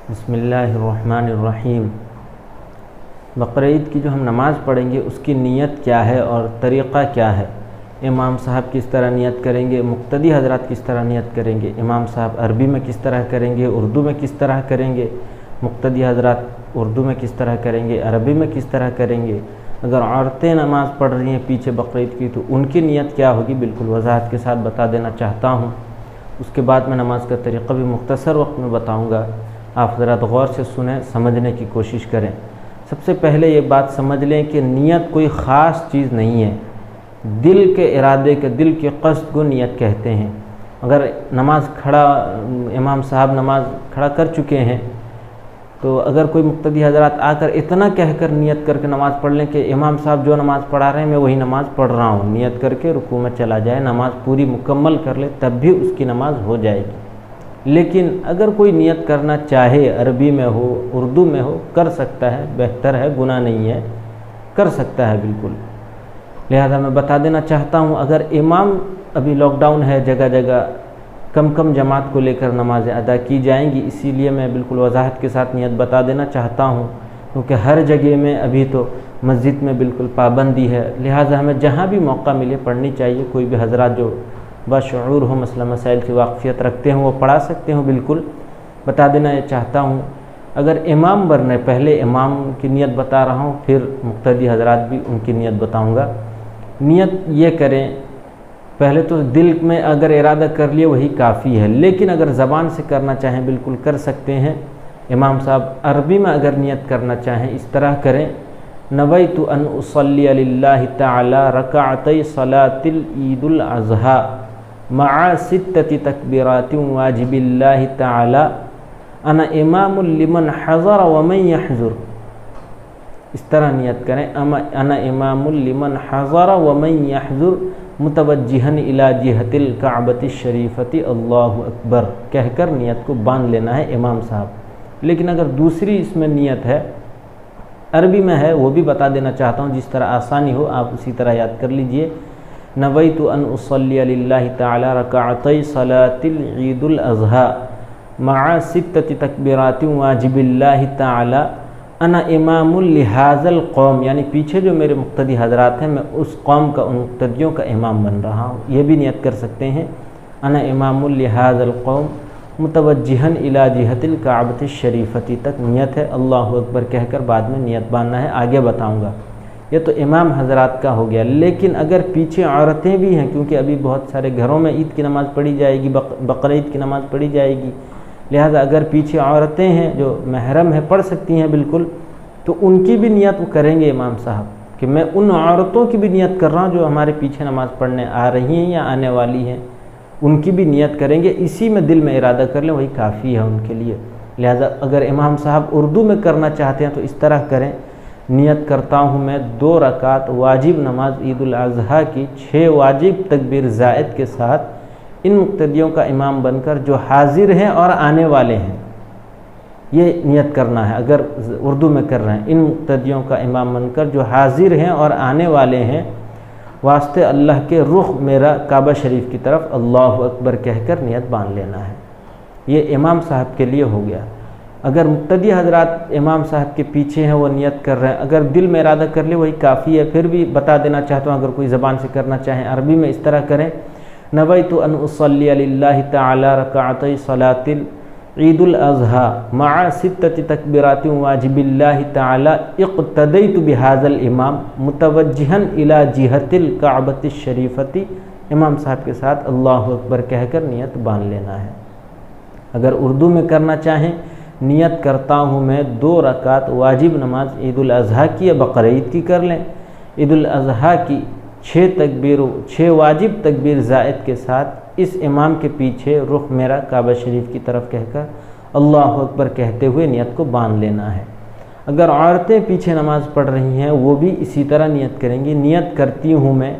بسم اللہ الرحمن الرحیم۔ بقرعید کی جو ہم نماز پڑھیں گے اس کی نیت کیا ہے اور طریقہ کیا ہے؟ امام صاحب کس طرح نیت کریں گے، مقتدی حضرات کس طرح نیت کریں گے، امام صاحب عربی میں کس طرح کریں گے، اردو میں کس طرح کریں گے، مقتدی حضرات اردو میں کس طرح کریں گے، عربی میں کس طرح کریں گے۔ اگر عورتیں نماز پڑھ رہی ہیں پیچھے بقرعید کی تو ان کی نیت کیا ہوگی، بالکل وضاحت کے ساتھ بتا دینا چاہتا ہوں۔ اس کے بعد میں نماز کا طریقہ بھی مختصر وقت میں بتاؤں گا، آپ حضرات غور سے سنیں، سمجھنے کی کوشش کریں۔ سب سے پہلے یہ بات سمجھ لیں کہ نیت کوئی خاص چیز نہیں ہے، دل کے ارادے کے، دل کے قصد کو نیت کہتے ہیں۔ اگر امام صاحب نماز کھڑا کر چکے ہیں تو اگر کوئی مقتدی حضرات آ کر اتنا کہہ کر نیت کر کے نماز پڑھ لیں کہ امام صاحب جو نماز پڑھا رہے ہیں میں وہی نماز پڑھ رہا ہوں، نیت کر کے رکوع میں چلا جائے، نماز پوری مکمل کر لے، تب بھی اس کی نماز ہو جائے گی۔ لیکن اگر کوئی نیت کرنا چاہے، عربی میں ہو اردو میں ہو، کر سکتا ہے، بہتر ہے، گناہ نہیں ہے، کر سکتا ہے بالکل۔ لہذا میں بتا دینا چاہتا ہوں، اگر امام، ابھی لاک ڈاؤن ہے، جگہ جگہ کم جماعت کو لے کر نمازیں ادا کی جائیں گی، اسی لیے میں بالکل وضاحت کے ساتھ نیت بتا دینا چاہتا ہوں، کیونکہ ہر جگہ میں ابھی تو مسجد میں بالکل پابندی ہے، لہذا ہمیں جہاں بھی موقع ملے پڑھنی چاہیے۔ کوئی بھی حضرات جو بشعور ہو، مسئلہ مسائل کی واقفیت رکھتے ہیں، وہ پڑھا سکتے ہوں، بالکل بتا دینا یہ چاہتا ہوں۔ اگر امام برنے، پہلے امام کی نیت بتا رہا ہوں، پھر مقتدی حضرات بھی ان کی نیت بتاؤں گا۔ نیت یہ کریں، پہلے تو دل میں اگر ارادہ کر لیے وہی کافی ہے، لیکن اگر زبان سے کرنا چاہیں بالکل کر سکتے ہیں۔ امام صاحب عربی میں اگر نیت کرنا چاہیں اس طرح کریں: نویت ان اصلی للہ تعالی رکعتی صلاۃ العید الاضحیٰ مع 6 تکبیرات واجب اللہ تعالی انا امام لمن حضر ومن یحضر۔ اس طرح نیت کریں: انا امام لمن حضر ومن یحضر متوجہا الی جہۃ الکعبۃ الشریفۃ اللہ اکبر کہہ کر نیت کو باندھ لینا ہے امام صاحب۔ لیکن اگر دوسری اس میں نیت ہے، عربی میں ہے، وہ بھی بتا دینا چاہتا ہوں، جس طرح آسانی ہو آپ اسی طرح یاد کر لیجئے۔ نویت ان اصلی للہ تعالی رکعتی صلاۃ العید الاضحیٰ مع 6 تکبیرات واجب اللہ تعالی انا امام لہذا القوم، یعنی پیچھے جو میرے مقتدی حضرات ہیں میں اس قوم کا، ان مقتدیوں کا امام بن رہا ہوں، یہ بھی نیت کر سکتے ہیں۔ انا امام لہذا القوم متوجہا الی جہۃ الکعبۃ الشریفۃ تک نیت ہے، اللہ اکبر کہہ کر بعد میں نیت باندھنا ہے، آگے بتاؤں گا۔ یہ تو امام حضرات کا ہو گیا، لیکن اگر پیچھے عورتیں بھی ہیں، کیونکہ ابھی بہت سارے گھروں میں عید کی نماز پڑھی جائے گی، بقرعید کی نماز پڑھی جائے گی، لہٰذا اگر پیچھے عورتیں ہیں جو محرم ہیں، پڑھ سکتی ہیں بالکل، تو ان کی بھی نیت وہ کریں گے امام صاحب کہ میں ان عورتوں کی بھی نیت کر رہا ہوں جو ہمارے پیچھے نماز پڑھنے آ رہی ہیں یا آنے والی ہیں، ان کی بھی نیت کریں گے، اسی میں دل میں ارادہ کر لیں، وہی کافی ہے ان کے لیے۔ لہٰذا اگر امام صاحب اردو میں کرنا چاہتے ہیں تو اس طرح کریں: نیت کرتا ہوں میں 2 رکعت واجب نماز عید الاضحیٰ کی 6 واجب تکبیر زائد کے ساتھ ان مقتدیوں کا امام بن کر جو حاضر ہیں اور آنے والے ہیں، یہ نیت کرنا ہے۔ اگر اردو میں کر رہے ہیں، ان مقتدیوں کا امام بن کر جو حاضر ہیں اور آنے والے ہیں، واسطے اللہ کے رخ میرا کعبہ شریف کی طرف اللہ اکبر کہہ کر نیت باندھ لینا ہے۔ یہ امام صاحب کے لیے ہو گیا۔ اگر مقتدی حضرات امام صاحب کے پیچھے ہیں، وہ نیت کر رہے ہیں، اگر دل میں ارادہ کر لے وہی کافی ہے۔ پھر بھی بتا دینا چاہتا ہوں، اگر کوئی زبان سے کرنا چاہیں عربی میں اس طرح کریں: نویت ان اصلی للہ تعالی رکعتی صلاۃ العید الاضحیٰ مع 6 تکبیرات واجب اللہ تعالی اقتدیت بہذا الامام متوجہا الی جہۃ الکعبۃ الشریفۃ، امام صاحب کے ساتھ اللہ اکبر کہہ کر نیت باندھ لینا ہے۔ اگر اردو میں کرنا چاہیں: نیت کرتا ہوں میں 2 رکعت واجب نماز عید الاضحیٰ کی یا بقرعید کی کر لیں، عید الاضحیٰ کی 6 واجب تکبیر زائد کے ساتھ اس امام کے پیچھے رخ میرا کعبہ شریف کی طرف کہہ کر اللہ اکبر کہتے ہوئے نیت کو باندھ لینا ہے۔ اگر عورتیں پیچھے نماز پڑھ رہی ہیں وہ بھی اسی طرح نیت کریں گی۔ نیت کرتی ہوں میں،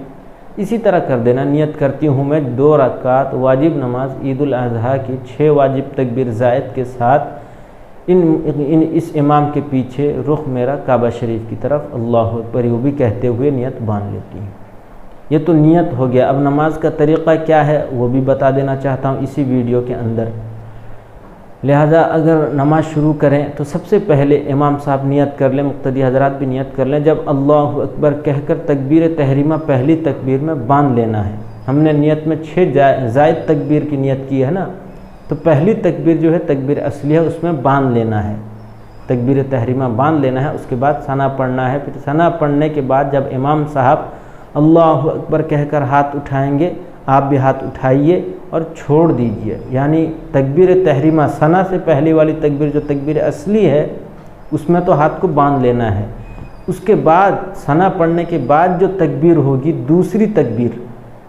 اسی طرح کر دینا: نیت کرتی ہوں میں 2 رکعت واجب نماز عید الاضحیٰ کی 6 واجب تکبیر زائد کے ساتھ اس امام کے پیچھے رخ میرا کعبہ شریف کی طرف اللہ اکبر، وہ بھی کہتے ہوئے نیت باندھ لیتی ہیں۔ یہ تو نیت ہو گیا۔ اب نماز کا طریقہ کیا ہے وہ بھی بتا دینا چاہتا ہوں اسی ویڈیو کے اندر۔ لہٰذا اگر نماز شروع کریں تو سب سے پہلے امام صاحب نیت کر لیں، مقتدی حضرات بھی نیت کر لیں، جب اللہ اکبر کہہ کر تکبیر تحریمہ پہلی تکبیر میں باندھ لینا ہے۔ ہم نے نیت میں 6 زائد تکبیر کی نیت کی ہے نا، تو پہلی تکبیر جو ہے تکبیر اصلی ہے، اس میں باندھ لینا ہے، تکبیر تحریمہ باندھ لینا ہے، اس کے بعد ثنا پڑھنا ہے۔ پھر ثنا پڑھنے کے بعد جب امام صاحب اللہ اکبر کہہ کر ہاتھ اٹھائیں گے، آپ بھی ہاتھ اٹھائیے اور چھوڑ دیجئے، یعنی تکبیر تحریمہ ثنا سے پہلی والی تکبیر جو تکبیر اصلی ہے اس میں تو ہاتھ کو باندھ لینا ہے۔ اس کے بعد ثنا پڑھنے کے بعد جو تکبیر ہوگی دوسری تکبیر،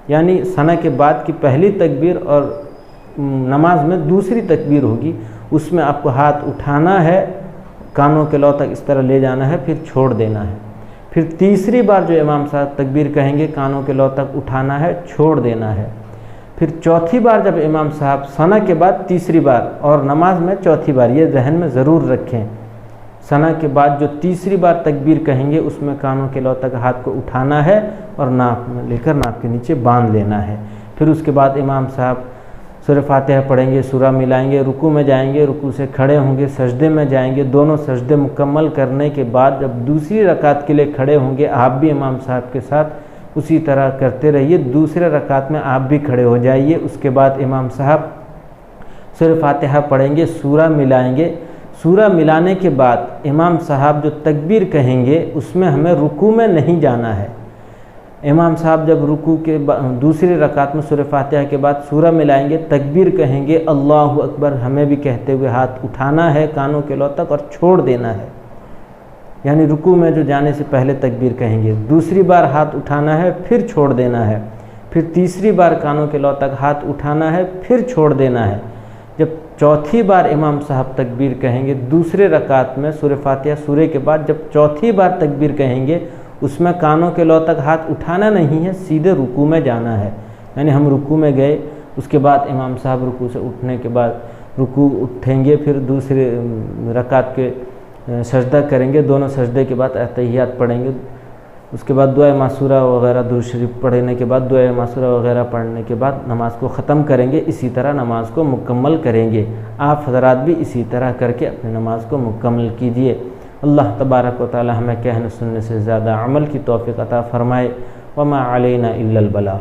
یعنی ثنا کے بعد کی پہلی تکبیر اور نماز میں دوسری تکبیر ہوگی، اس میں آپ کو ہاتھ اٹھانا ہے، کانوں کے لو تک اس طرح لے جانا ہے، پھر چھوڑ دینا ہے۔ پھر تیسری بار جو امام صاحب تکبیر کہیں گے کانوں کے لو تک اٹھانا ہے، چھوڑ دینا ہے۔ پھر چوتھی بار جب امام صاحب ثنا کے بعد تیسری بار اور نماز میں چوتھی بار، یہ ذہن میں ضرور رکھیں، ثنا کے بعد جو تیسری بار تکبیر کہیں گے اس میں کانوں کے لو تک ہاتھ کو اٹھانا ہے اور ناک میں لے کر ناک کے نیچے باندھ لینا ہے۔ پھر اس کے بعد امام صاحب سورہ فاتحہ پڑھیں گے، سورہ ملائیں گے، رکوع میں جائیں گے، رکوع سے کھڑے ہوں گے، سجدے میں جائیں گے، دونوں سجدے مکمل کرنے کے بعد جب دوسری رکعت کے لیے کھڑے ہوں گے آپ بھی امام صاحب کے ساتھ اسی طرح کرتے رہیے، دوسرے رکعت میں آپ بھی کھڑے ہو جائیے۔ اس کے بعد امام صاحب سورہ فاتحہ پڑھیں گے، سورہ ملائیں گے، سورہ ملانے کے بعد امام صاحب جو تکبیر کہیں گے اس میں ہمیں رکوع میں نہیں جانا ہے۔ امام صاحب جب رکوع کے دوسری رکعت میں سورہ فاتحہ کے بعد سورہ ملائیں گے، تکبیر کہیں گے اللہ اکبر، ہمیں بھی کہتے ہوئے ہاتھ اٹھانا ہے کانوں کے لو تک اور چھوڑ دینا ہے، یعنی رکوع میں جو جانے سے پہلے تکبیر کہیں گے، دوسری بار ہاتھ اٹھانا ہے پھر چھوڑ دینا ہے، پھر تیسری بار کانوں کے لو تک ہاتھ اٹھانا ہے پھر چھوڑ دینا ہے۔ جب چوتھی بار امام صاحب تکبیر کہیں گے دوسرے رکعت میں سورہ فاتحہ سورہ کے بعد جب چوتھی بار تکبیر کہیں گے اس میں کانوں کے لو تک ہاتھ اٹھانا نہیں ہے، سیدھے رکوع میں جانا ہے، یعنی ہم رکوع میں گئے، اس کے بعد امام صاحب رکوع سے اٹھنے کے بعد رکوع اٹھیں گے، پھر دوسرے رکعت کے سجدہ کریں گے، دونوں سجدے کے بعد اتحیات پڑھیں گے، اس کے بعد دعائے معصورہ وغیرہ درود شریف پڑھنے کے بعد دعائے معصورہ وغیرہ پڑھنے کے بعد نماز کو ختم کریں گے، اسی طرح نماز کو مکمل کریں گے۔ آپ حضرات بھی اسی طرح کر کے اپنی نماز کو مکمل کیجیے۔ اللہ تبارک و تعالی ہمیں کہنے سننے سے زیادہ عمل کی توفیق عطا فرمائے۔ وما علینا الا البلاغ۔